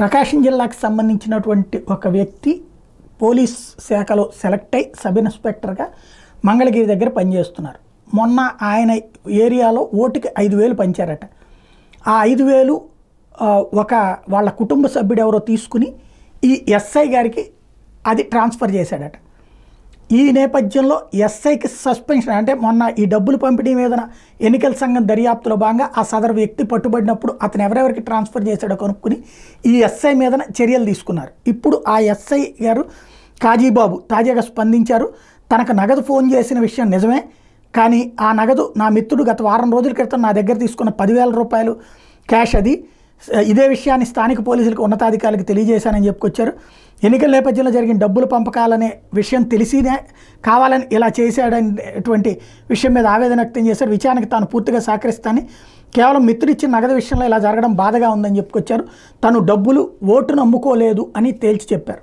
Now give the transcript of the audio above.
ప్రకాశం జిల్లాకు సంబంధించినటువంటి ఒక వ్యక్తి పోలీస్ శాఖలో సెలెక్ట్ అయి సబ్ ఇన్స్పెక్టర్గా మంగళగిరి దగ్గర పనిచేస్తున్నారు. మొన్న ఆయన ఏరియాలో ఓటుకి 5,000 పంచారట. ఆ 5,000 ఒక వాళ్ళ కుటుంబ సభ్యుడు ఎవరో తీసుకుని ఈ ఎస్ఐ గారికి అది ట్రాన్స్ఫర్ చేశాడట. ఈ నేపథ్యంలో ఎస్ఐకి సస్పెన్షన్, అంటే మొన్న ఈ డబ్బులు పంపిణీ మీద ఎన్నికల సంఘం దర్యాప్తులో భాగంగా ఆ సదరు వ్యక్తి పట్టుబడినప్పుడు అతను ఎవరెవరికి ట్రాన్స్ఫర్ చేశాడో కనుక్కుని ఈ ఎస్ఐ మీద చర్యలు తీసుకున్నారు. ఇప్పుడు ఆ ఎస్ఐ గారు కాజీబాబు తాజాగా స్పందించారు. తనకు నగదు ఫోన్ చేసిన విషయం నిజమే, కానీ ఆ నగదు నా మిత్రుడు గత వారం రోజుల క్రితం నా దగ్గర తీసుకున్న 10,000 రూపాయలు క్యాష్ అది. ఇదే విషయాన్ని స్థానిక పోలీసులకు ఉన్నతాధికారులకు తెలియజేశానని చెప్పుకొచ్చారు. ఎన్నికల నేపథ్యంలో జరిగిన డబ్బులు పంపకాలనే విషయం తెలిసినే కావాలని ఇలా చేశాడనేటువంటి విషయం మీద ఆవేదన వ్యక్తం చేశారు. విచారణకు తాను పూర్తిగా సహకరిస్తానని, కేవలం మిత్రుడిచ్చిన నగదు విషయంలో ఇలా జరగడం బాధగా ఉందని చెప్పుకొచ్చారు. తను డబ్బులు ఓటును అమ్ముకోలేదు అని తేల్చి చెప్పారు.